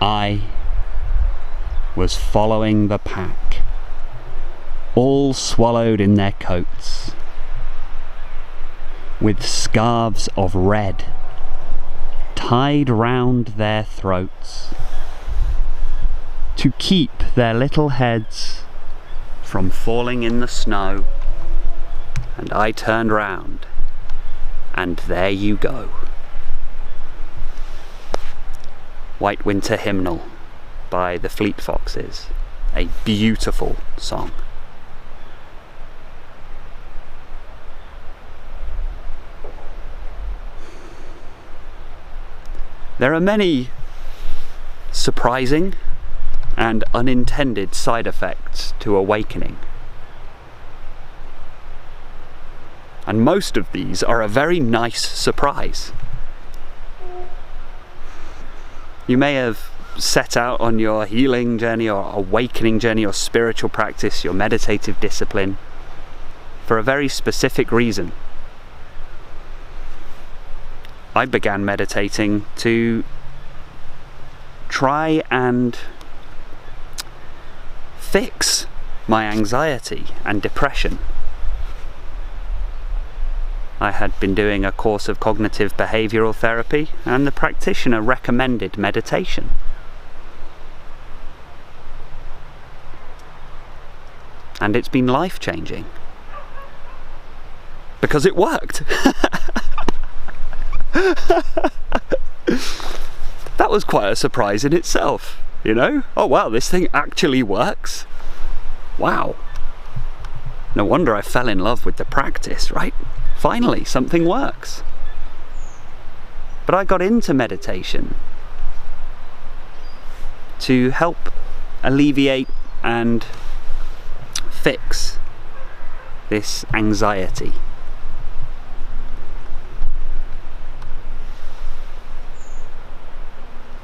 I was following the pack, all swallowed in their coats, with scarves of red tied round their throats, to keep their little heads from falling in the snow. And I turned round, and there you go. White Winter Hymnal by the Fleet Foxes, a beautiful song. There are many surprising and unintended side effects to awakening. And most of these are a very nice surprise. You may have set out on your healing journey or awakening journey or spiritual practice, your meditative discipline, for a very specific reason. I began meditating to try and fix my anxiety and depression. I had been doing a course of cognitive behavioural therapy, and the practitioner recommended meditation. And it's been life-changing. Because it worked! That was quite a surprise in itself, you know? Oh wow, this thing actually works? Wow. No wonder I fell in love with the practice, right? Finally, something works. But I got into meditation to help alleviate and fix this anxiety.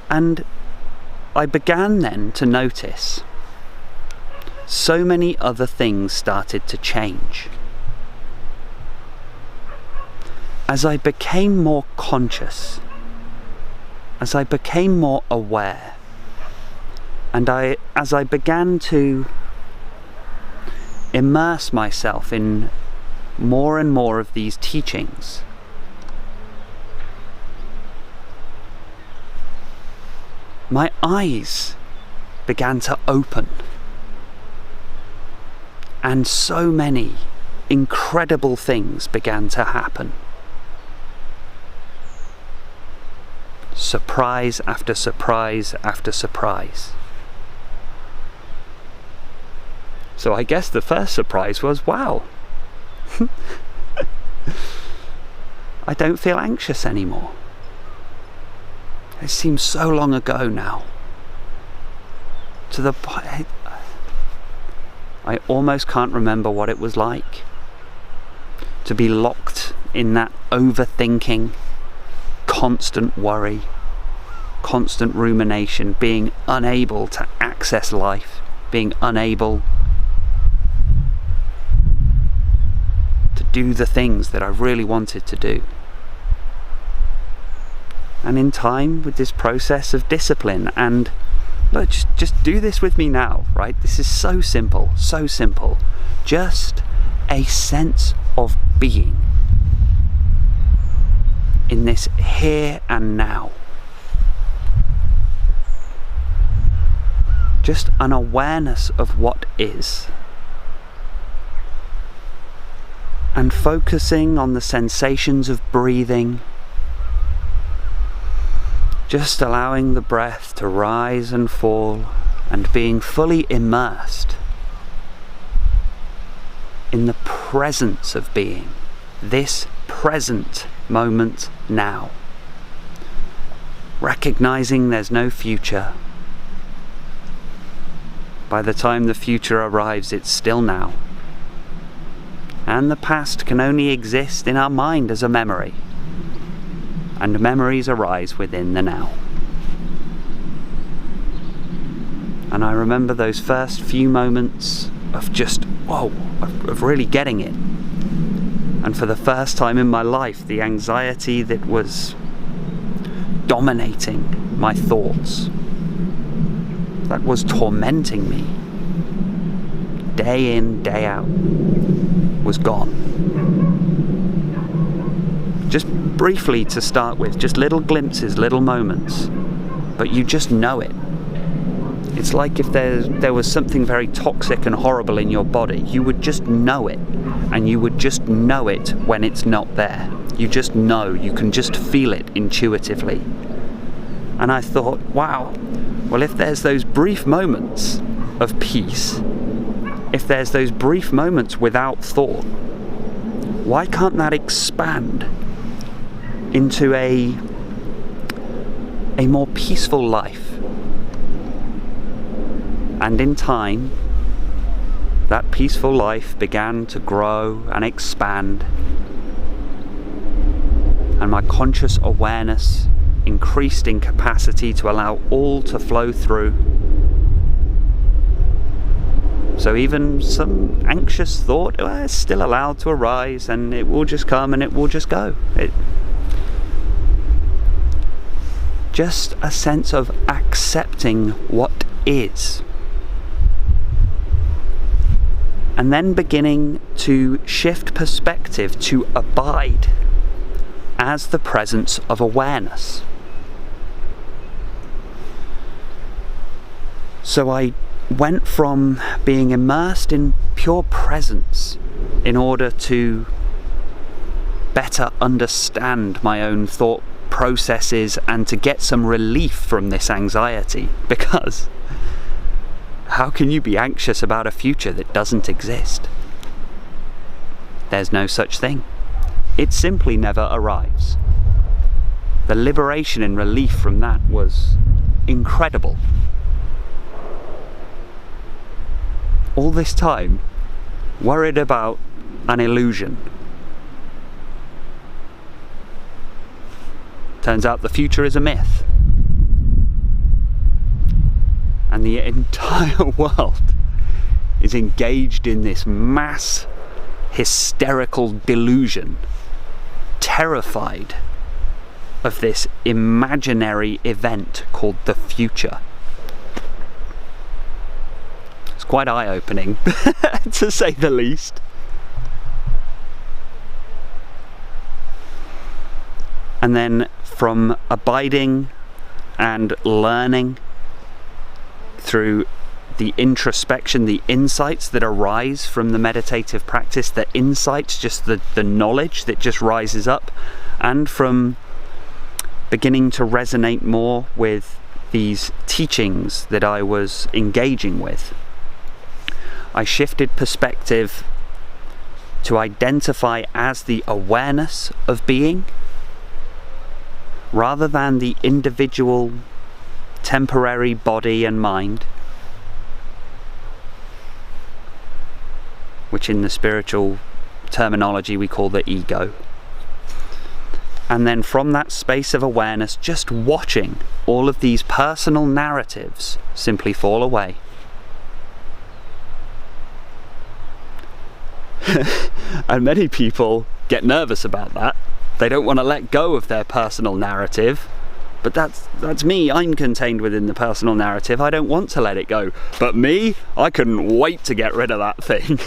And I began then to notice so many other things started to change. As I became more conscious, as I became more aware, and as I began to immerse myself in more and more of these teachings, my eyes began to open, and so many incredible things began to happen. Surprise after surprise after surprise. So I guess the first surprise was, wow, I don't feel anxious anymore. It seems so long ago now. To the point, I almost can't remember what it was like to be locked in that overthinking, constant worry, constant rumination, being unable to access life, being unable to do the things that I really wanted to do. And in time, with this process of discipline, and look, just do this with me now, right? This is so simple, so simple. Just a sense of being in this here and now. Just an awareness of what is. And focusing on the sensations of breathing, just allowing the breath to rise and fall, and being fully immersed in the presence of being, this present moment now. Recognizing there's no future. By the time the future arrives, it's still now. And the past can only exist in our mind as a memory. And memories arise within the now. And I remember those first few moments of just, whoa, of really getting it. And for the first time in my life, the anxiety that was dominating my thoughts that was tormenting me day in, day out was gone. Just briefly to start with, just little glimpses, little moments, but you just know it. It's like if there was something very toxic and horrible in your body, you would just know it, and you would just know it when it's not there. You just know, you can just feel it intuitively. And I thought, wow, well, if there's those brief moments of peace, if there's those brief moments without thought, why can't that expand into a more peaceful life? And in time, that peaceful life began to grow and expand, and my conscious awareness increased in capacity to allow all to flow through. So even some anxious thought is still allowed to arise, and it will just come and it will just go. Just a sense of accepting what is. And then beginning to shift perspective to abide as the presence of awareness. So I went from being immersed in pure presence in order to better understand my own thought processes and to get some relief from this anxiety, because how can you be anxious about a future that doesn't exist? There's no such thing. It simply never arrives. The liberation and relief from that was incredible. All this time, worried about an illusion. Turns out the future is a myth. And the entire world is engaged in this mass hysterical delusion, terrified of this imaginary event called the future. It's quite eye-opening, to say the least. And then from abiding and learning through the introspection, the insights that arise from the meditative practice, the insights, just the knowledge that just rises up, and from beginning to resonate more with these teachings that I was engaging with, I shifted perspective to identify as the awareness of being, rather than the individual temporary body and mind, which in the spiritual terminology we call the ego. And then from that space of awareness, just watching all of these personal narratives simply fall away. And many people get nervous about that. They don't want to let go of their personal narrative. But that's me. I'm contained within the personal narrative. I don't want to let it go. But me, I couldn't wait to get rid of that thing.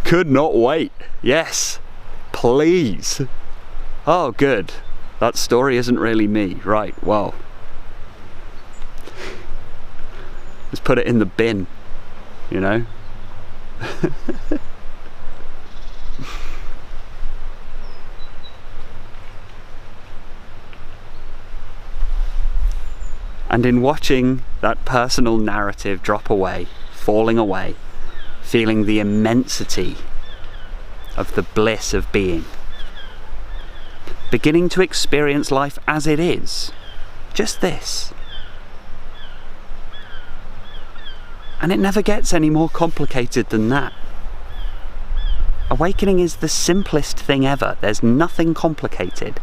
Could not wait. Yes, please. Oh, good. That story isn't really me. Right, well. Let's put it in the bin, you know? And in watching that personal narrative drop away, falling away, feeling the immensity of the bliss of being, beginning to experience life as it is, just this. And it never gets any more complicated than that. Awakening is the simplest thing ever. There's nothing complicated.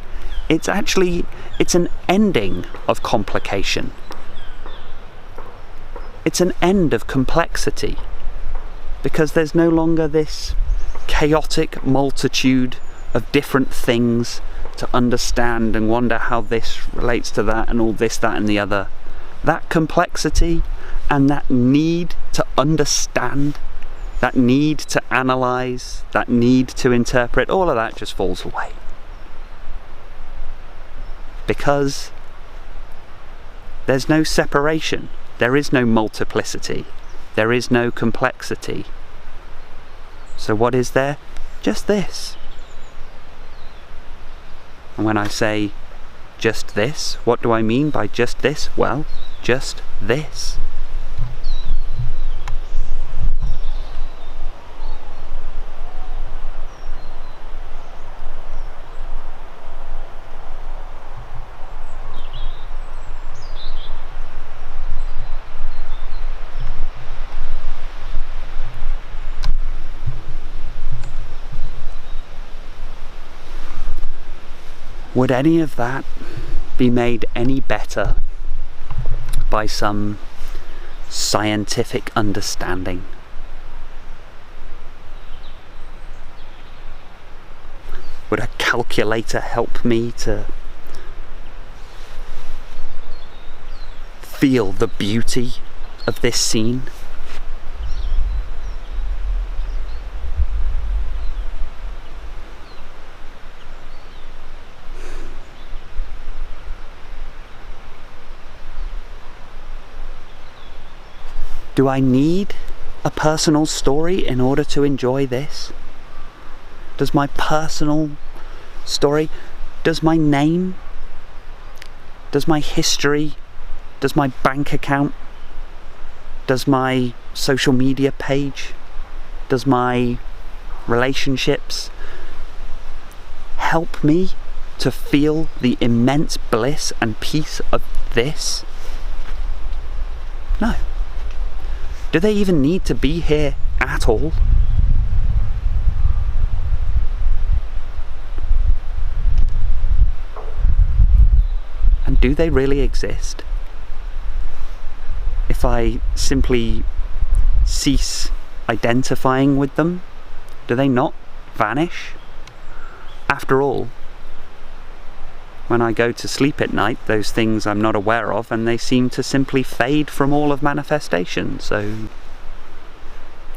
It's an ending of complication. It's an end of complexity, because there's no longer this chaotic multitude of different things to understand and wonder how this relates to that and all this, that and the other, that complexity and that need to understand, that need to analyze, that need to interpret, all of that just falls away. Because there's no separation, there is no multiplicity, there is no complexity. So what is there? Just this. And when I say just this, what do I mean by just this? Well, just this. Would any of that be made any better by some scientific understanding? Would a calculator help me to feel the beauty of this scene? Do I need a personal story in order to enjoy this? Does my personal story, does my name, does my history, does my bank account, does my social media page, does my relationships help me to feel the immense bliss and peace of this? No. Do they even need to be here at all? And do they really exist? If I simply cease identifying with them, do they not vanish? After all, when I go to sleep at night, those things I'm not aware of, and they seem to simply fade from all of manifestation. So,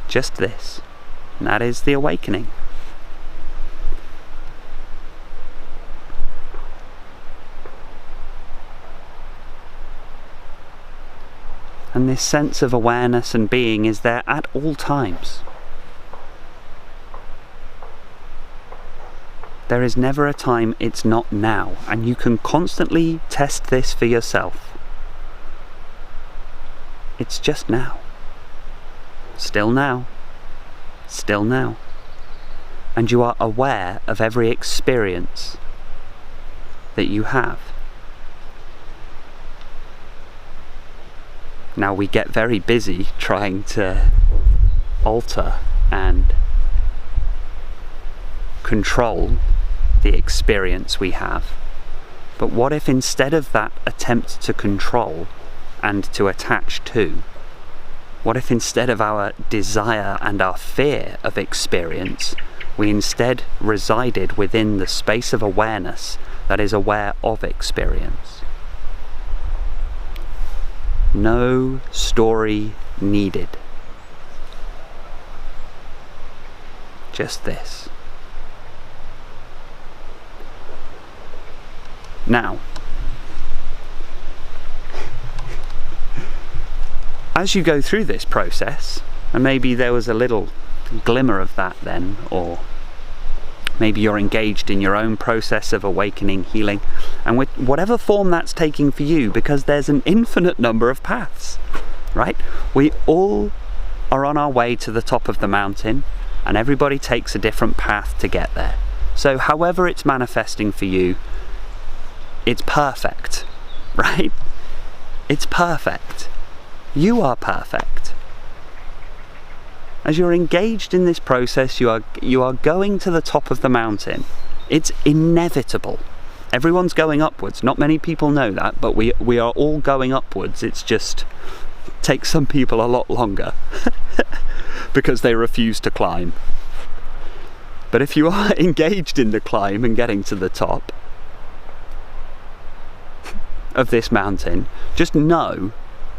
just this. And that is the awakening. And this sense of awareness and being is there at all times. There is never a time it's not now, and you can constantly test this for yourself. It's just now. Still now. Still now. And you are aware of every experience that you have. Now we get very busy trying to alter and control the experience we have. But what if instead of that attempt to control and to attach to, what if instead of our desire and our fear of experience, we instead resided within the space of awareness that is aware of experience? No story needed. Just this. Now, as you go through this process, and maybe there was a little glimmer of that then, or maybe you're engaged in your own process of awakening, healing, and with whatever form that's taking for you, because there's an infinite number of paths, right? We all are on our way to the top of the mountain, and everybody takes a different path to get there. So however it's manifesting for you, it's perfect, right? It's perfect. You are perfect. As you're engaged in this process, you are going to the top of the mountain. It's inevitable. Everyone's going upwards. Not many people know that, but we are all going upwards. It's just takes some people a lot longer because they refuse to climb. But if you are engaged in the climb and getting to the top, of this mountain, just know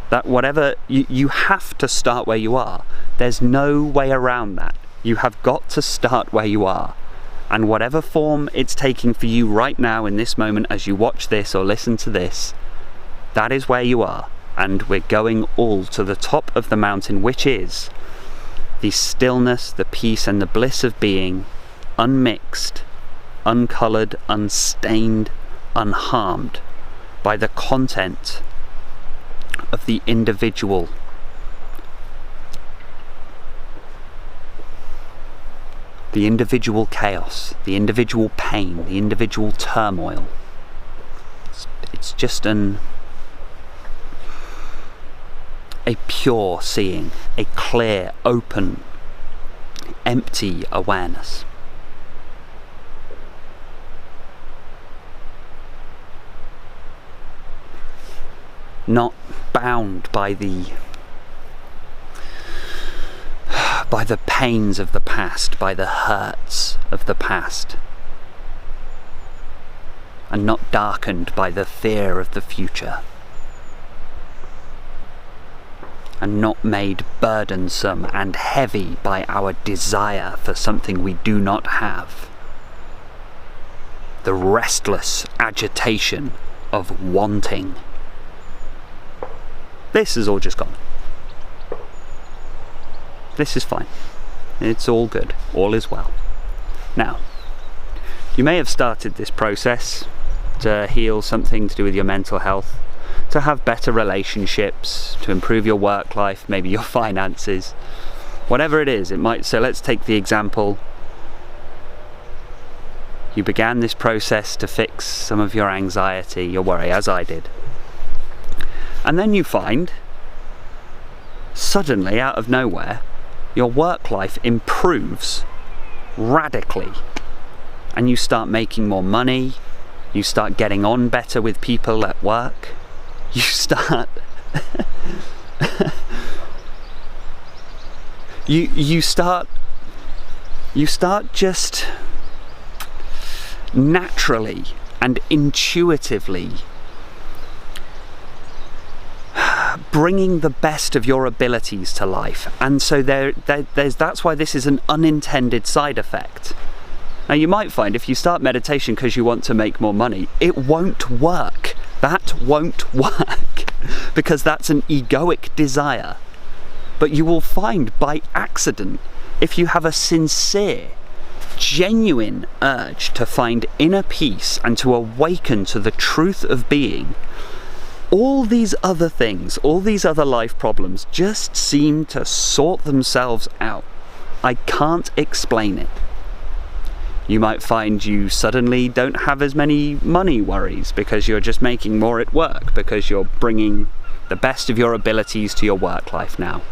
that whatever, you have to start where you are. There's no way around that. You have got to start where you are. And whatever form it's taking for you right now in this moment as you watch this or listen to this, that is where you are. And we're going all to the top of the mountain, which is the stillness, the peace and the bliss of being unmixed, uncoloured, unstained, unharmed by the content of the individual. The individual chaos, the individual pain, the individual turmoil. It's just a pure seeing, a clear, open, empty awareness. Not bound by the pains of the past, by the hurts of the past, and not darkened by the fear of the future, and not made burdensome and heavy by our desire for something we do not have. The restless agitation of wanting. This is all just gone. This is fine. It's all good. All is well. Now, you may have started this process to heal something to do with your mental health, to have better relationships, to improve your work life, maybe your finances, whatever it is. It might. So let's take the example. You began this process to fix some of your anxiety, your worry, as I did. And then you find, suddenly, out of nowhere, your work life improves radically. And you start making more money, you start getting on better with people at work, you start... you start just naturally and intuitively bringing the best of your abilities to life. And so that's why this is an unintended side effect. Now you might find if you start meditation because you want to make more money, it won't work. That won't work because that's an egoic desire. But you will find by accident, if you have a sincere, genuine urge to find inner peace and to awaken to the truth of being, all these other things, all these other life problems just seem to sort themselves out. I can't explain it. You might find you suddenly don't have as many money worries because you're just making more at work, because you're bringing the best of your abilities to your work life now.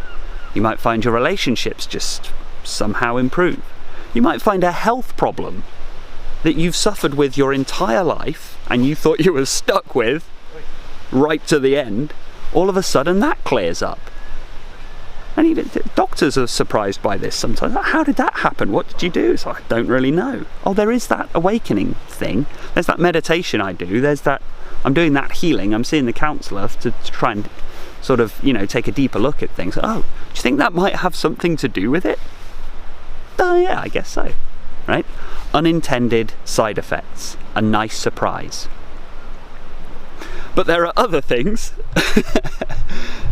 You might find your relationships just somehow improve. You might find a health problem that you've suffered with your entire life and you thought you were stuck with right to the end, all of a sudden that clears up. And even doctors are surprised by this sometimes. How did that happen? What did you do? It's like, I don't really know. Oh, there is that awakening thing. There's that meditation I do. There's that, I'm doing that healing. I'm seeing the counsellor to try and sort of, take a deeper look at things. Oh, do you think that might have something to do with it? Oh yeah, I guess so. Right? Unintended side effects. A nice surprise. But there are other things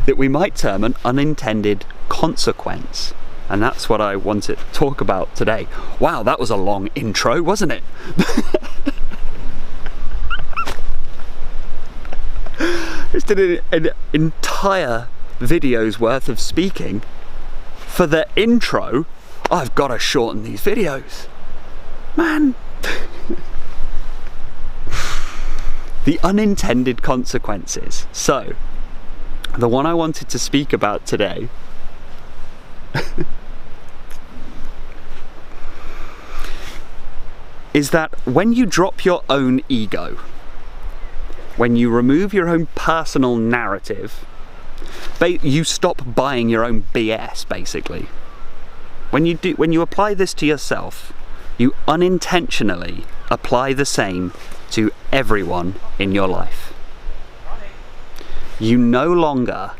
that we might term an unintended consequence. And that's what I want to talk about today. Wow, that was a long intro, wasn't it? Just did an entire video's worth of speaking for the intro. I've got to shorten these videos. Man. The unintended consequences. So, the one I wanted to speak about today is that when you drop your own ego, when you remove your own personal narrative, you stop buying your own BS, basically. When you apply this to yourself, you unintentionally apply the same to everyone in your life. You no longer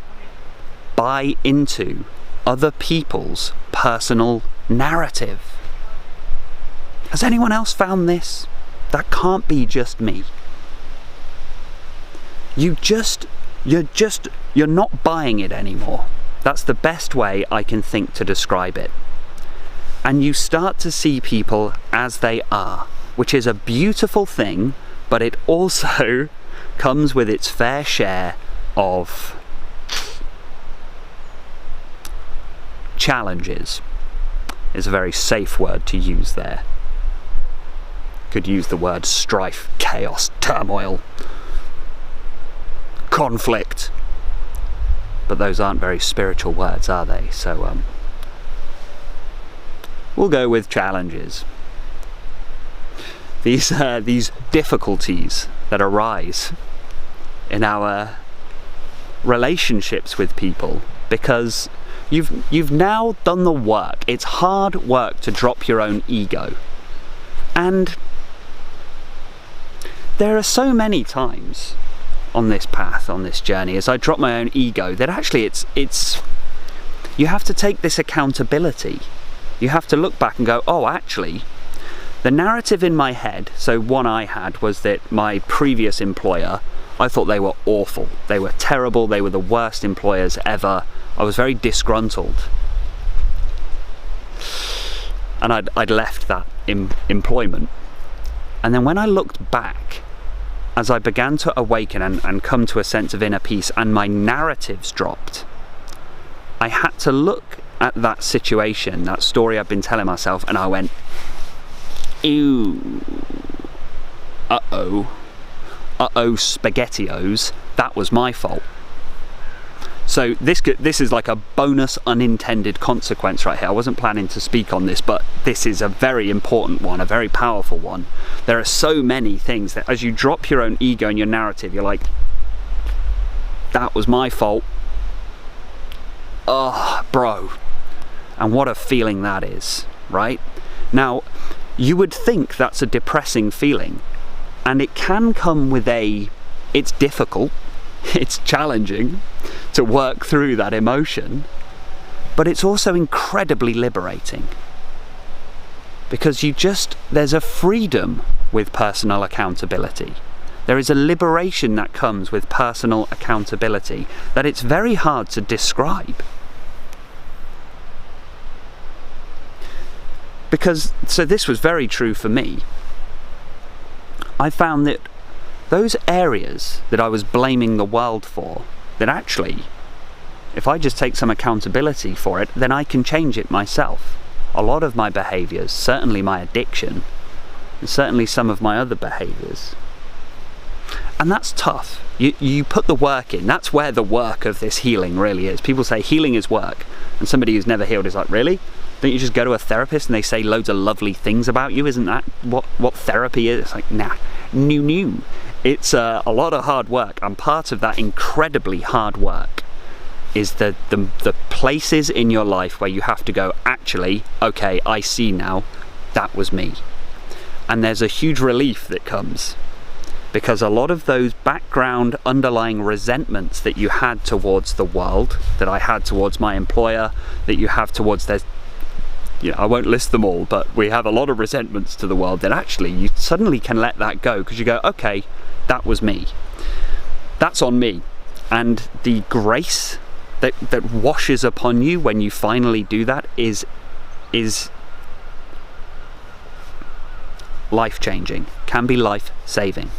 buy into other people's personal narrative. Has anyone else found this? That can't be just me. You're not buying it anymore. That's the best way I can think to describe it. And you start to see people as they are, which is a beautiful thing, but it also comes with its fair share of challenges. Is a very safe word to use there. Could use the word strife, chaos, turmoil, conflict. But those aren't very spiritual words, are they? So we'll go with challenges. These difficulties that arise in our relationships with people, because you've now done the work. It's hard work to drop your own ego. And there are so many times on this path, on this journey, as I drop my own ego, that actually it's you have to take this accountability. You have to look back and go, oh, actually, the narrative in my head, so one I had was that my previous employer, I thought they were awful. They were terrible. They were the worst employers ever. I was very disgruntled. And I'd left that employment. And then when I looked back, as I began to awaken and come to a sense of inner peace, and my narratives dropped, I had to look at that situation, that story I've been telling myself, and I went, ew, uh-oh, SpaghettiOs, that was my fault. So this is like a bonus unintended consequence right here. I wasn't planning to speak on this, but this is a very important one, a very powerful one. There are so many things that as you drop your own ego and your narrative, you're like, that was my fault. Oh, bro. And what a feeling that is, right? Now, you would think that's a depressing feeling, and it can come with it's difficult, it's challenging to work through that emotion, but it's also incredibly liberating, because there's a freedom with personal accountability. There is a liberation that comes with personal accountability that it's very hard to describe. So this was very true for me. I found that those areas that I was blaming the world for, that actually, if I just take some accountability for it, then I can change it myself. A lot of my behaviours, certainly my addiction, and certainly some of my other behaviours. And that's tough. You put the work in. That's where the work of this healing really is. People say healing is work, and somebody who's never healed is like, really? Don't you just go to a therapist and they say loads of lovely things about you? Isn't that what therapy is? It's like, nah, new. It's a lot of hard work, and part of that incredibly hard work is the places in your life where you have to go, actually, okay, I see now, that was me. And there's a huge relief that comes, because a lot of those background underlying resentments that you had towards the world, that I had towards my employer, that you have towards I won't list them all, but we have a lot of resentments to the world, that actually you suddenly can let that go, because you go, okay, that was me. That's on me. And the grace that washes upon you when you finally do that is life-changing, can be life-saving.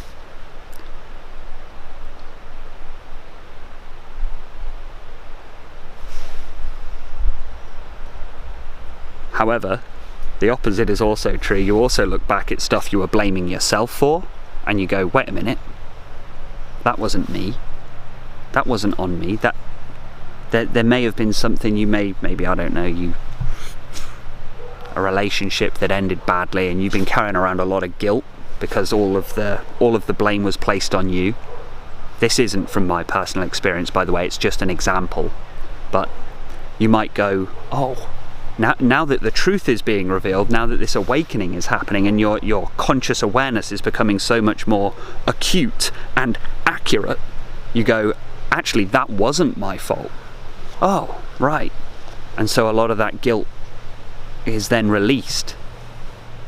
However, the opposite is also true. You also look back at stuff you were blaming yourself for, and you go, wait a minute, that wasn't me. That wasn't on me. There may have been something maybe I don't know, a relationship that ended badly, and you've been carrying around a lot of guilt because all of the blame was placed on you. This isn't from my personal experience, by the way, it's just an example. But you might go, oh, now that the truth is being revealed, now that this awakening is happening and your conscious awareness is becoming so much more acute and accurate, you go, actually that wasn't my fault. Oh, right. And so a lot of that guilt is then released,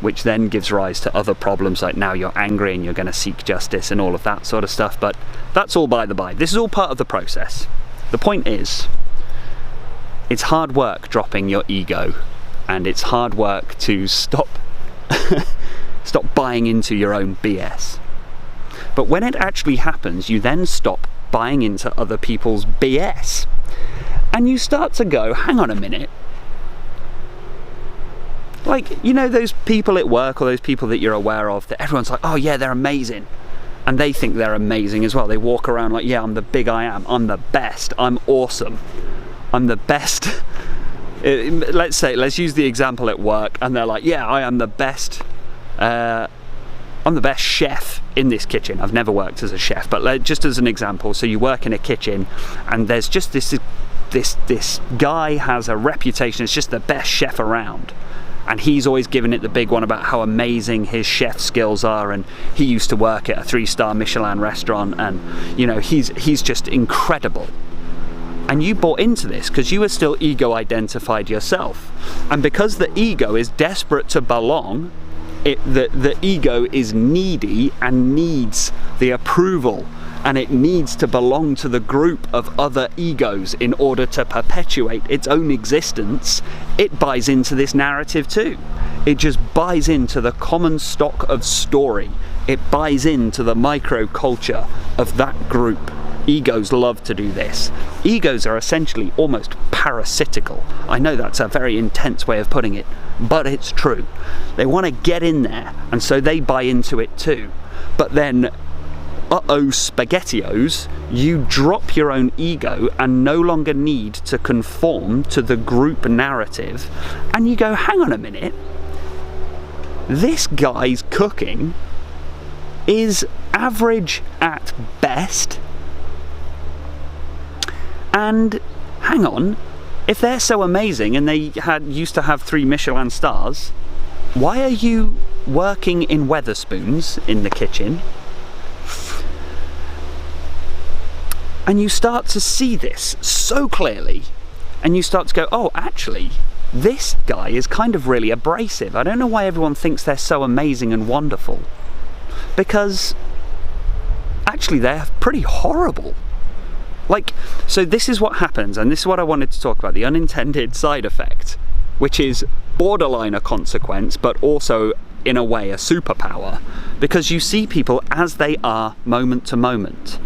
which then gives rise to other problems, like now you're angry and you're going to seek justice and all of that sort of stuff. But that's all by the by. This is all part of the process. The point is, it's hard work dropping your ego, and it's hard work to stop buying into your own BS. But when it actually happens, you then stop buying into other people's BS. And you start to go, hang on a minute. Like, you know those people at work, or those people that you're aware of, that everyone's like, oh yeah, they're amazing. And they think they're amazing as well. They walk around like, yeah, I'm the big I am. I'm the best. I'm awesome. I'm the best. Let's use the example at work, and they're like, yeah, I am the best. I'm the best chef in this kitchen. I've never worked as a chef, but just as an example, so you work in a kitchen, and there's just this guy has a reputation as just the best chef around. And he's always giving it the big one about how amazing his chef skills are, and he used to work at a 3-star Michelin restaurant, and you know, he's just incredible. And you bought into this because you were still ego identified yourself. And because the ego is desperate to belong, the ego is needy and needs the approval, and it needs to belong to the group of other egos in order to perpetuate its own existence. It buys into this narrative too. It just buys into the common stock of story. It buys into the microculture of that group. Egos love to do this. Egos are essentially almost parasitical. I know that's a very intense way of putting it, but it's true. They want to get in there, and so they buy into it too. But then, spaghettios, you drop your own ego and no longer need to conform to the group narrative, and you go, hang on a minute, this guy's cooking is average at best, and hang on, if they're so amazing and they used to have 3 Michelin stars, why are you working in Wetherspoons in the kitchen? And you start to see this so clearly, and you start to go, oh, actually, this guy is kind of really abrasive. I don't know why everyone thinks they're so amazing and wonderful, because actually they're pretty horrible. Like, so this is what happens, and this is what I wanted to talk about, the unintended side effect, which is borderline a consequence, but also in a way a superpower, because you see people as they are moment to moment,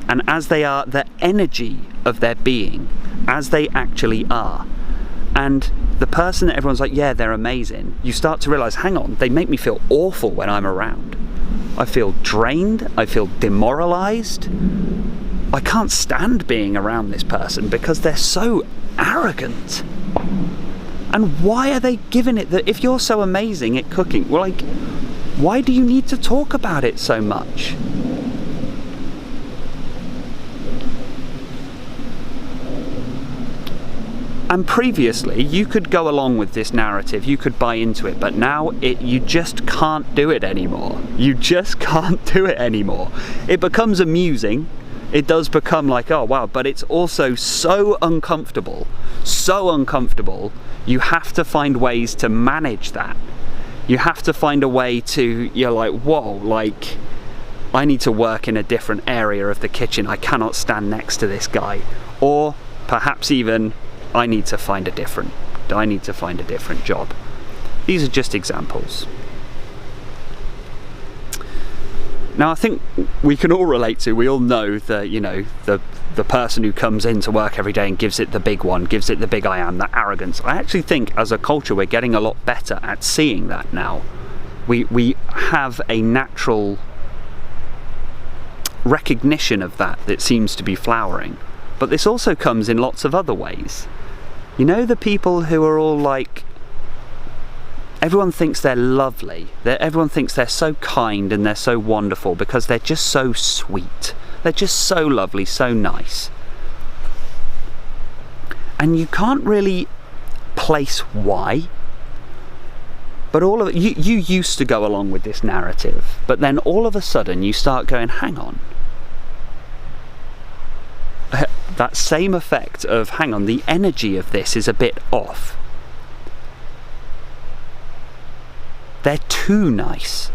and as they are the energy of their being, as they actually are. And the person that everyone's like, yeah, they're amazing, you start to realize, hang on, they make me feel awful when I'm around. I feel drained, I feel demoralized. I can't stand being around this person because they're so arrogant. And why are they giving it that? If you're so amazing at cooking, well, like, why do you need to talk about it so much? And previously, you could go along with this narrative, you could buy into it, but now you just can't do it anymore. You just can't do it anymore. It becomes amusing. It does become like, oh wow, but it's also so uncomfortable, you have to find ways to manage that. You have to find a way to, you're like, whoa, like, I need to work in a different area of the kitchen, I cannot stand next to this guy. Or perhaps even, I need to find a different job. These are just examples. Now, I think we can all relate to, we all know that, you know, the person who comes into work every day and gives it the big one, gives it the big I am, that arrogance. I actually think as a culture we're getting a lot better at seeing that now. We have a natural recognition of that seems to be flowering. But this also comes in lots of other ways. You know, the people who are all like, everyone thinks they're lovely, everyone thinks they're so kind and they're so wonderful because they're just so sweet. They're just so lovely, so nice. And you can't really place why, but all of it, you used to go along with this narrative, but then all of a sudden you start going, hang on. that same effect of, hang on, the energy of this is a bit off. They're too nice.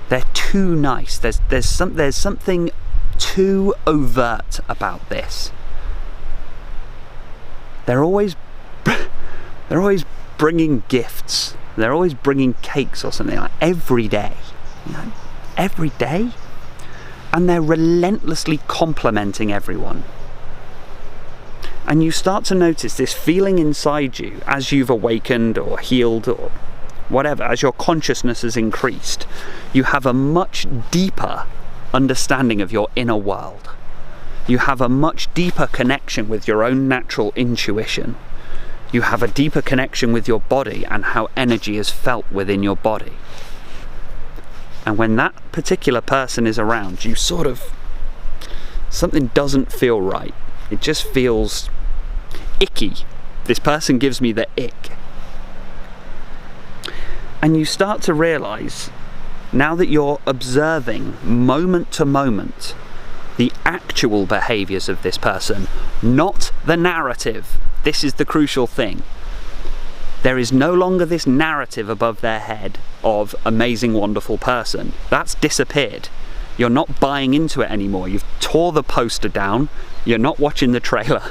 They're too nice. There's something too overt about this. They're always bringing gifts. They're always bringing cakes or something like every day. You know, every day. And they're relentlessly complimenting everyone. And you start to notice this feeling inside you as you've awakened or healed or whatever, as your consciousness has increased, you have a much deeper understanding of your inner world. You have a much deeper connection with your own natural intuition. You have a deeper connection with your body and how energy is felt within your body. And when that particular person is around, you sort of, something doesn't feel right. It just feels icky. This person gives me the ick. And you start to realize, now that you're observing moment to moment the actual behaviors of this person, not the narrative. This is the crucial thing. There is no longer this narrative above their head of amazing, wonderful person. That's disappeared. You're not buying into it anymore. You've tore the poster down. You're not watching the trailer.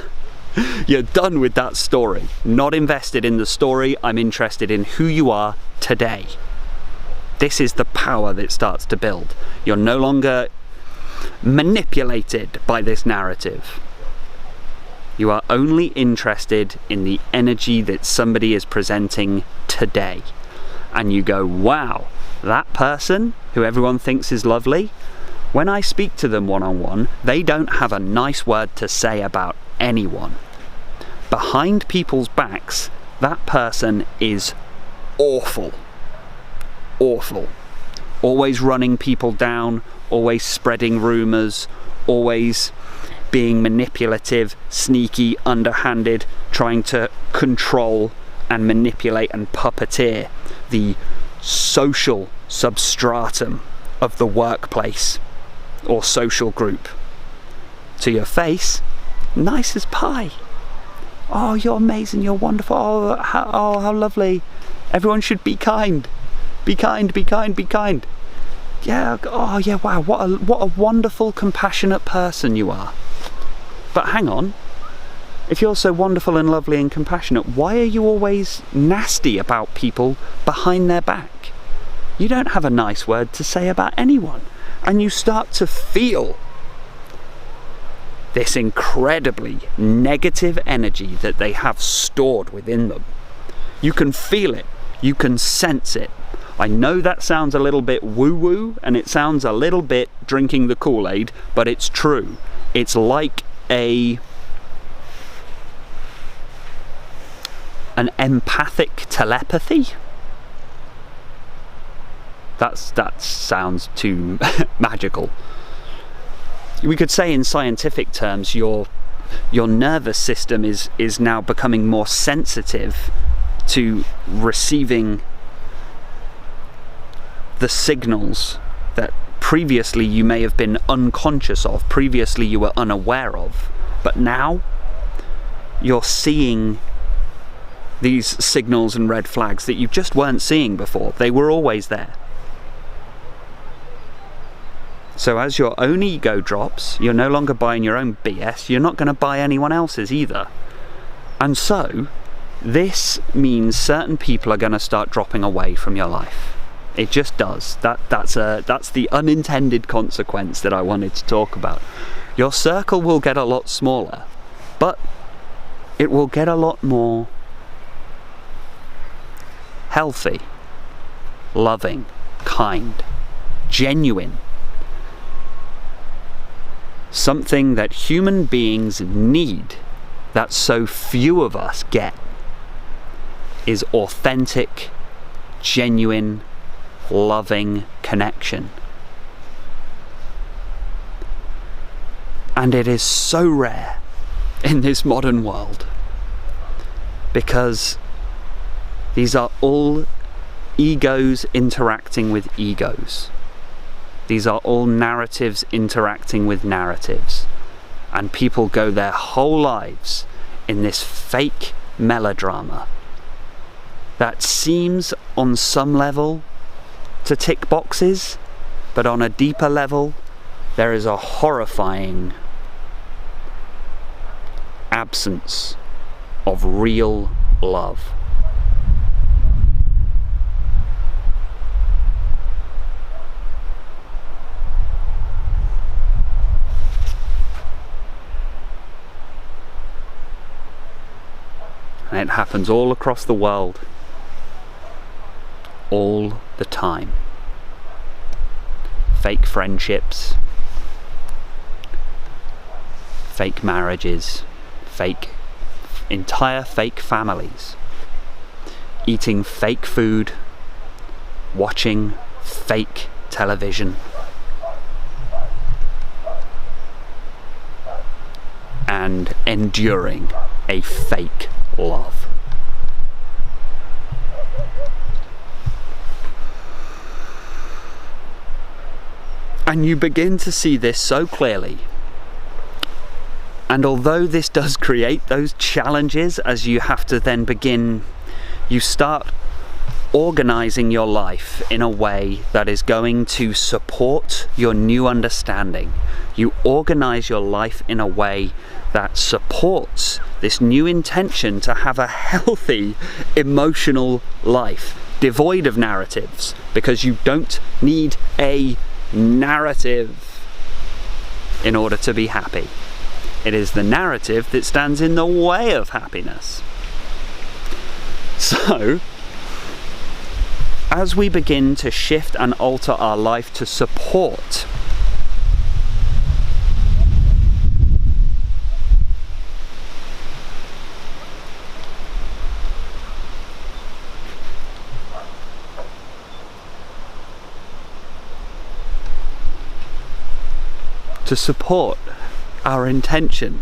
You're done with that story. Not invested in the story. I'm interested in who you are today. This is the power that starts to build. You're no longer manipulated by this narrative. You are only interested in the energy that somebody is presenting today. And you go, wow, that person who everyone thinks is lovely, when I speak to them one-on-one, they don't have a nice word to say about anyone. Behind people's backs, that person is awful. Awful. Always running people down, always spreading rumours, always being manipulative, sneaky, underhanded, trying to control and manipulate and puppeteer the social substratum of the workplace or social group. To your face, nice as pie. Oh, you're amazing, you're wonderful, oh, how lovely. Everyone should be kind. Be kind, be kind, be kind. Yeah, oh yeah, wow, what a wonderful, compassionate person you are. But hang on, if you're so wonderful and lovely and compassionate, why are you always nasty about people behind their back? You don't have a nice word to say about anyone. And you start to feel this incredibly negative energy that they have stored within them. You can feel it, you can sense it. I know that sounds a little bit woo-woo and it sounds a little bit drinking the Kool-Aid, but it's true. It's like an empathic telepathy. That sounds too magical. We could say in scientific terms your nervous system is now becoming more sensitive to receiving the signals that previously you may have been unconscious of, previously you were unaware of, but now you're seeing these signals and red flags that you just weren't seeing before. They were always there. So as your own ego drops, you're no longer buying your own BS, you're not going to buy anyone else's either. And so this means certain people are going to start dropping away from your life. It just does. That's the unintended consequence that I wanted to talk about. Your circle will get a lot smaller, but it will get a lot more healthy, loving, kind, genuine. Something that human beings need, that so few of us get, is authentic, genuine, loving connection. And it is so rare in this modern world because these are all egos interacting with egos. These are all narratives interacting with narratives. and people go their whole lives in this fake melodrama that seems on some level to tick boxes, but on a deeper level there is a horrifying absence of real love. And it happens all across the world, all the time. Fake friendships, fake marriages, entire fake families, eating fake food, watching fake television, and enduring a fake love. And you begin to see this so clearly. And although this does create those challenges, as you have to then you start organizing your life in a way that is going to support your new understanding. You organize your life in a way that supports this new intention to have a healthy emotional life, devoid of narratives, because you don't need a narrative in order to be happy. It is the narrative that stands in the way of happiness. So, as we begin to shift and alter our life to support our intention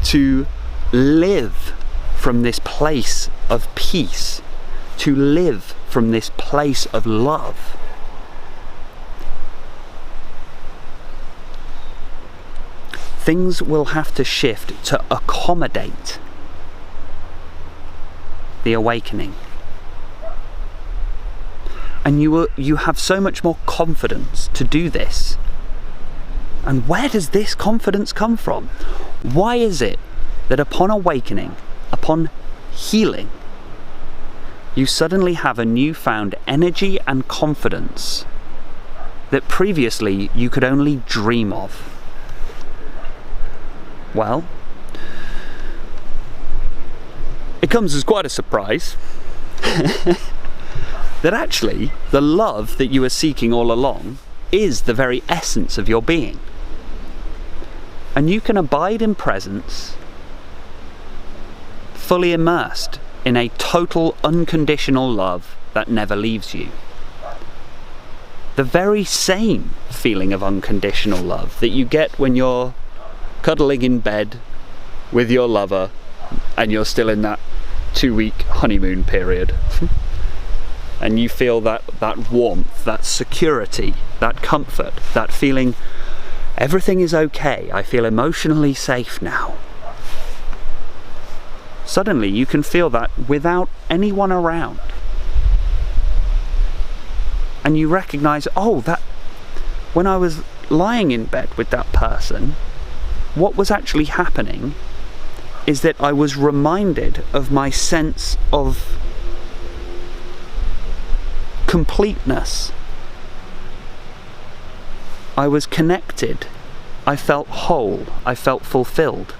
to live from this place of peace, to live from this place of love, things will have to shift to accommodate the awakening. And you have so much more confidence to do this. And where does this confidence come from? Why is it that upon awakening, upon healing, you suddenly have a newfound energy and confidence that previously you could only dream of? Well, it comes as quite a surprise that actually the love that you were seeking all along is the very essence of your being. And you can abide in presence, fully immersed in a total unconditional love that never leaves you. The very same feeling of unconditional love that you get when you're cuddling in bed with your lover and you're still in that 2-week honeymoon period. And you feel that warmth, that security, that comfort, that feeling everything is okay, I feel emotionally safe now. Suddenly you can feel that without anyone around. And you recognize, that when I was lying in bed with that person, what was actually happening is that I was reminded of my sense of completeness. I was connected, I felt whole, I felt fulfilled.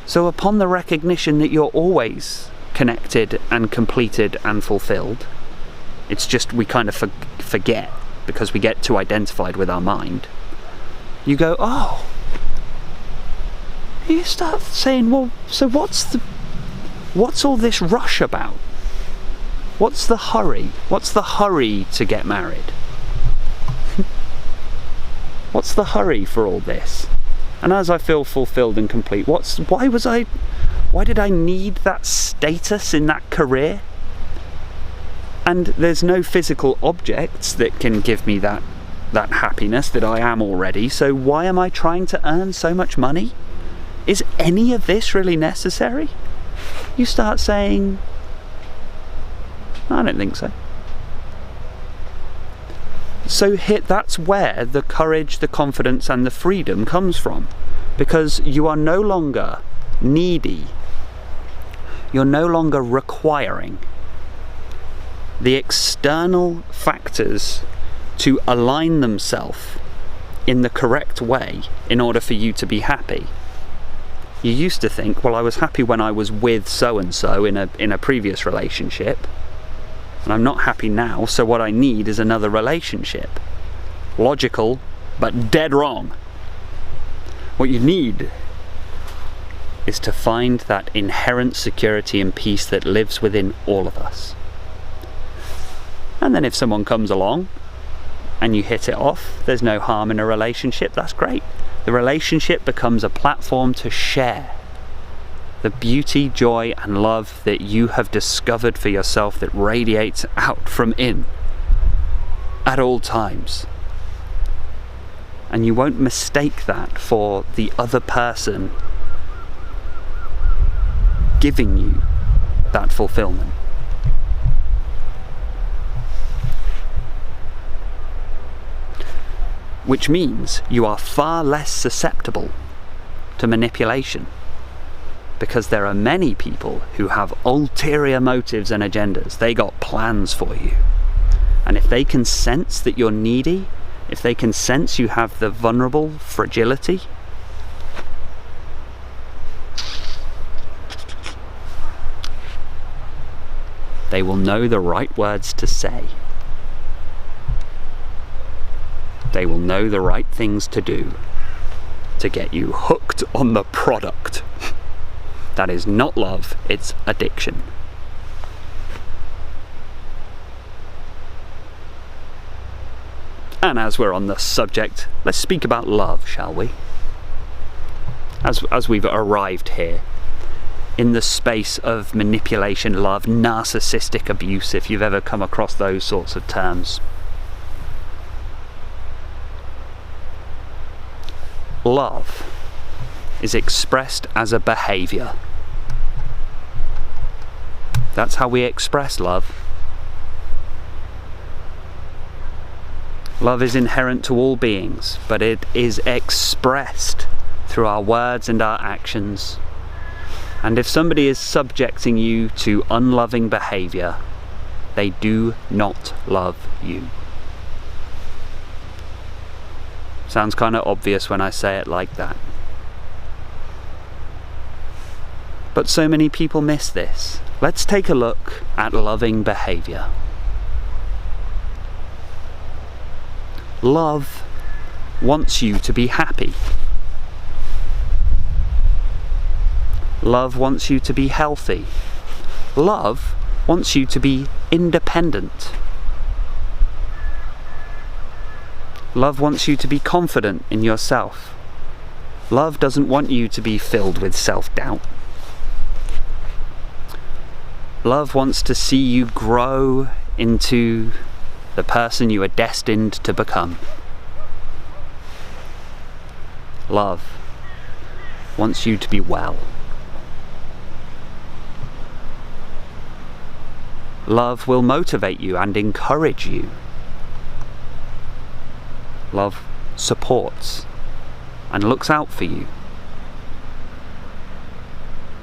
So upon the recognition that you're always connected and completed and fulfilled, it's just we kind of forget because we get too identified with our mind. You go, you start saying, well, so what's all this rush about? What's the hurry? What's the hurry to get married? What's the hurry for all this? And as I feel fulfilled and complete, why did I need that status in that career? And there's no physical objects that can give me that that happiness that I am already, so why am I trying to earn so much money? Is any of this really necessary? You start saying, I don't think so. So that's where the courage, the confidence and the freedom comes from, because you are no longer needy. You're no longer requiring the external factors to align themselves in the correct way in order for you to be happy. You used to think, well, I was happy when I was with so-and-so in a previous relationship, and I'm not happy now, so what I need is another relationship. Logical, but dead wrong. What you need is to find that inherent security and peace that lives within all of us. And then if someone comes along and you hit it off, there's no harm in a relationship, that's great. The relationship becomes a platform to share the beauty, joy and love that you have discovered for yourself that radiates out from in at all times. And you won't mistake that for the other person giving you that fulfillment. Which means you are far less susceptible to manipulation, because there are many people who have ulterior motives and agendas. They got plans for you. And if they can sense that you're needy, if they can sense you have the vulnerable fragility, they will know the right words to say. They will know the right things to do to get you hooked on the product. That is not love, it's addiction. And as we're on the subject, let's speak about love, shall we? As we've arrived here in the space of manipulation, love, narcissistic abuse, if you've ever come across those sorts of terms. Love is expressed as a behaviour. That's how we express love. Love is inherent to all beings, but it is expressed through our words and our actions. And if somebody is subjecting you to unloving behaviour, they do not love you. Sounds kind of obvious when I say it like that. But so many people miss this. Let's take a look at loving behaviour. Love wants you to be happy. Love wants you to be healthy. Love wants you to be independent. Love wants you to be confident in yourself. Love doesn't want you to be filled with self-doubt. Love wants to see you grow into the person you are destined to become. Love wants you to be well. Love will motivate you and encourage you. Love supports and looks out for you.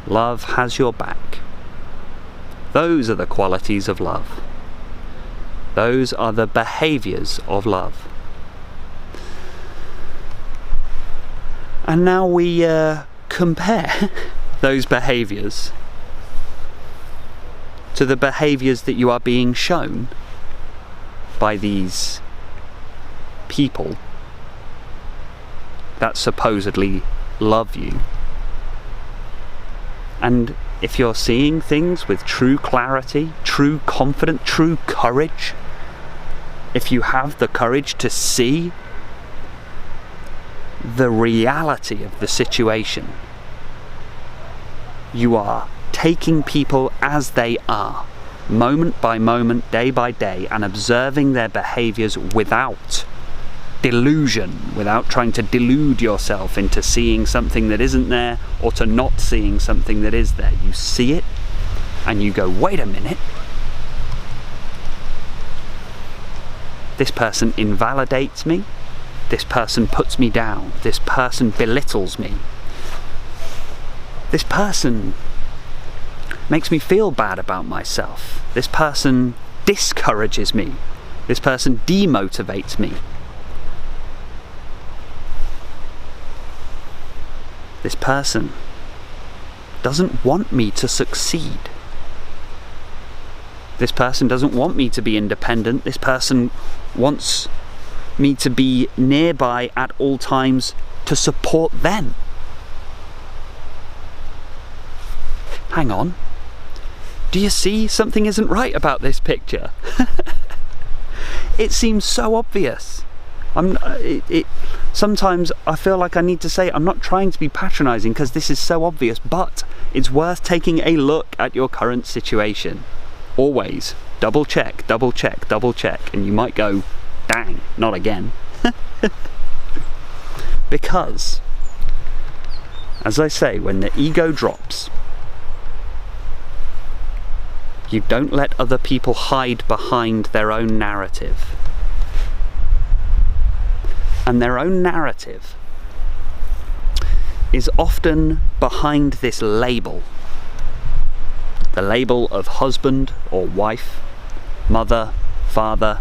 Love has your back. Those are the qualities of love. Those are the behaviours of love. And now we compare those behaviours to the behaviours that you are being shown by these people that supposedly love you. And if you're seeing things with true clarity, true confidence, true courage, if you have the courage to see the reality of the situation, you are taking people as they are, moment by moment, day by day, and observing their behaviours without delusion, without trying to delude yourself into seeing something that isn't there, or to not seeing something that is there. You see it and you go, wait a minute, this person invalidates me, this person puts me down, this person belittles me, this person makes me feel bad about myself, this person discourages me, this person demotivates me, this person doesn't want me to succeed, this person doesn't want me to be independent, this person wants me to be nearby at all times to support them. Hang on, do you see something isn't right about this picture? It seems so obvious. Sometimes I feel like I need to say, I'm not trying to be patronising because this is so obvious, but it's worth taking a look at your current situation. Always double check, and you might go, dang, not again. Because, as I say, when the ego drops, you don't let other people hide behind their own narrative. And their own narrative is often behind this label. The label of husband or wife, mother, father,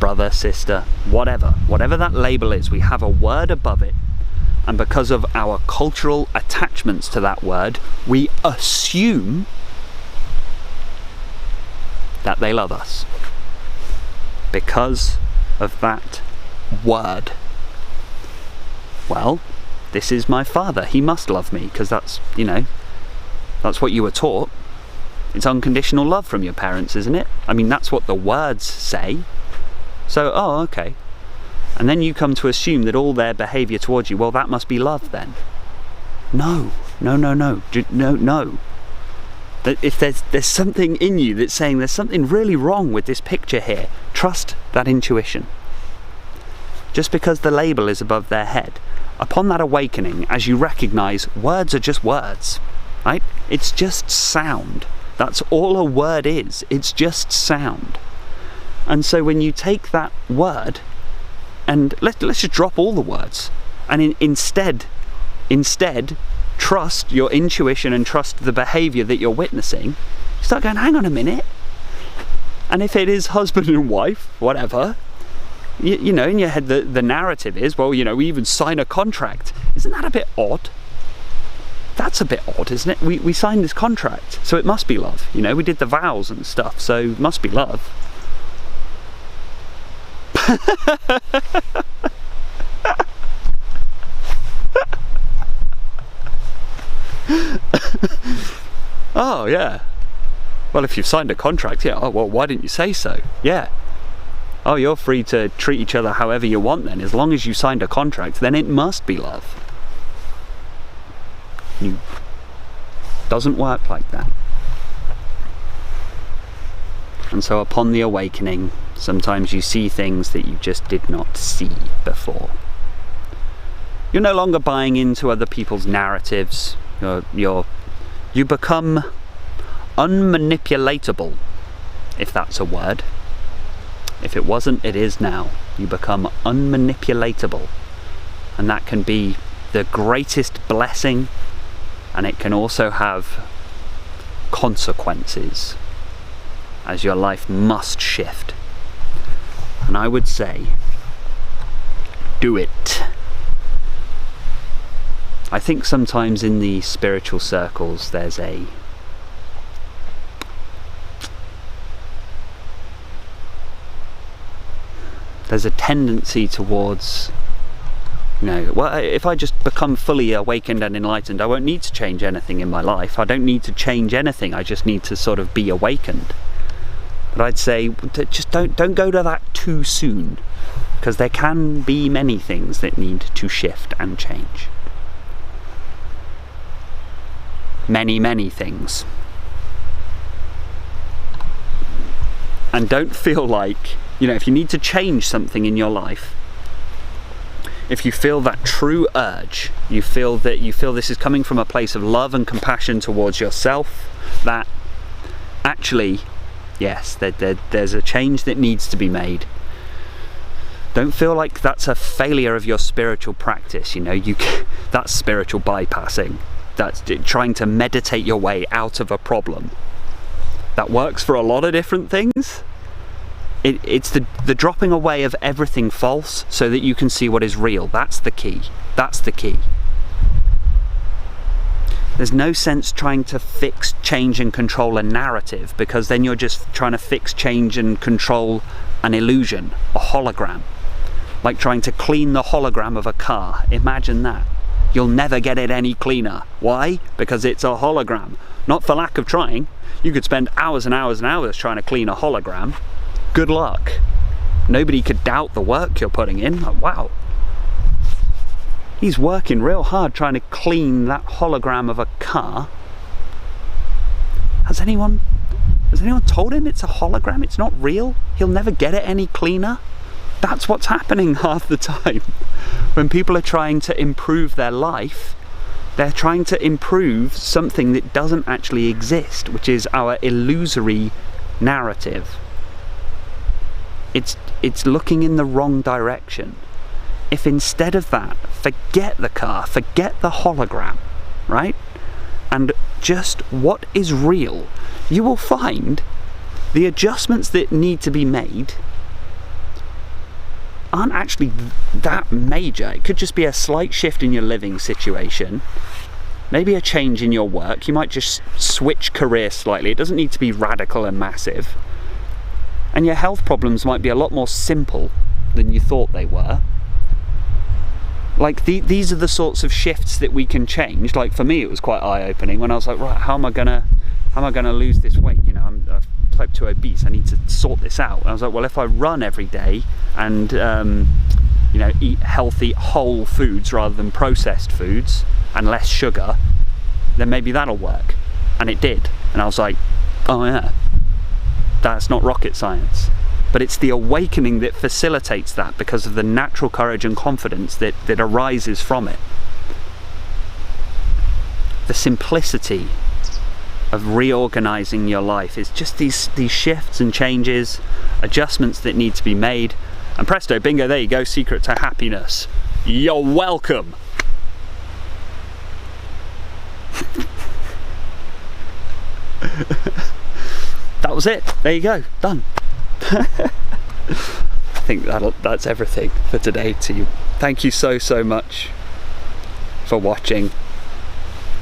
brother, sister, whatever that label is, we have a word above it, and because of our cultural attachments to that word, we assume that they love us because of that word. Well, this is my father, he must love me, because that's, that's what you were taught. It's unconditional love from your parents, isn't it? I mean, that's what the words say. So, oh, okay. And then you come to assume that all their behaviour towards you, well, that must be love then. No. That if there's something in you that's saying there's something really wrong with this picture here, trust that intuition. Just because the label is above their head, upon that awakening, as you recognise words are just words, right? It's just sound. That's all a word is. It's just sound. And so when you take that word, and let's just drop all the words, and instead trust your intuition and trust the behaviour that you're witnessing, you start going, hang on a minute. And if it is husband and wife, whatever, you know, in your head the narrative is, well, we even sign a contract. Isn't that a bit odd? That's a bit odd, isn't it? We signed this contract, so it must be love. We did the vows and stuff, so it must be love. Oh, yeah. Well, if you've signed a contract, yeah. Oh, well, why didn't you say so? Yeah. Oh, you're free to treat each other however you want then. As long as you signed a contract, then it must be love. Doesn't work like that. And so upon the awakening, sometimes you see things that you just did not see before. You're no longer buying into other people's narratives. You become unmanipulatable, if that's a word. If it wasn't, it is now. You become unmanipulatable. And that can be the greatest blessing, and it can also have consequences, as your life must shift. And I would say, do it. I think sometimes in the spiritual circles there's a tendency towards, well, if I just become fully awakened and enlightened, I won't need to change anything in my life. I don't need to change anything. I just need to sort of be awakened. But I'd say, just don't go to that too soon, because there can be many things that need to shift and change. Many things. And don't feel like, You know, if you need to change something in your life, if you feel that true urge, you feel this is coming from a place of love and compassion towards yourself, that actually, yes, there's a change that needs to be made. Don't feel like that's a failure of your spiritual practice. You know, that's spiritual bypassing. That's trying to meditate your way out of a problem. That works for a lot of different things. It's the dropping away of everything false so that you can see what is real. That's the key. That's the key. There's no sense trying to fix, change and control a narrative, because then you're just trying to fix, change and control an illusion, a hologram. Like trying to clean the hologram of a car. Imagine that. You'll never get it any cleaner. Why? Because it's a hologram. Not for lack of trying. You could spend hours and hours and hours trying to clean a hologram. Good luck. Nobody could doubt the work you're putting in. Like, wow. He's working real hard trying to clean that hologram of a car. Has anyone told him it's a hologram? It's not real? He'll never get it any cleaner? That's what's happening half the time. When people are trying to improve their life, they're trying to improve something that doesn't actually exist, which is our illusory narrative. It's looking in the wrong direction. If instead of that, forget the car, forget the hologram, right? And just what is real, you will find the adjustments that need to be made aren't actually that major. It could just be a slight shift in your living situation, maybe a change in your work. You might just switch career slightly. It doesn't need to be radical and massive. And your health problems might be a lot more simple than you thought they were. Like these are the sorts of shifts that we can change. Like for me, it was quite eye-opening when I was like, right, how am I gonna lose this weight? You know, I'm type 2 obese. I need to sort this out. And I was like, well, if I run every day and you know, eat healthy whole foods rather than processed foods and less sugar, then maybe that'll work. And it did. And I was like, oh yeah. That's not rocket science, but it's the awakening that facilitates that because of the natural courage and confidence that arises from it. The simplicity of reorganizing your life is just these shifts and changes, adjustments that need to be made, and presto, bingo, there you go, secret to happiness. You're welcome. That was it. There you go. Done. I think that's everything for today to you. Thank you so much for watching.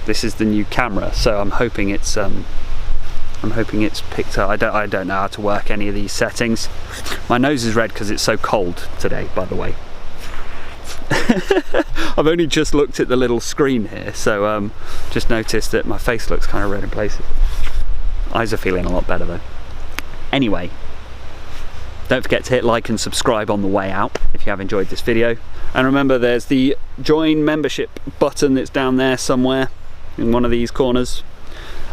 This is the new camera, so I'm hoping it's picked up. I don't know how to work any of these settings. My nose is red because it's so cold today, by the way. I've only just looked at the little screen here, so just noticed that my face looks kind of red in places. Eyes are feeling a lot better though. Anyway, don't forget to hit like and subscribe on the way out if you have enjoyed this video. And remember, there's the join membership button that's down there somewhere in one of these corners.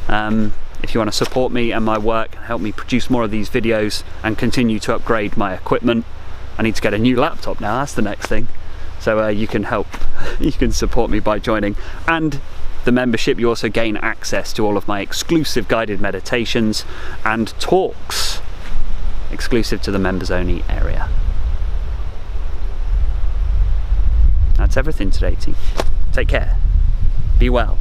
If you want to support me and my work and help me produce more of these videos and continue to upgrade my equipment. I need to get a new laptop now, that's the next thing. So you can help, you can support me by joining. And the membership, you also gain access to all of my exclusive guided meditations and talks exclusive to the members only area. That's everything today, team. Take care. Be well.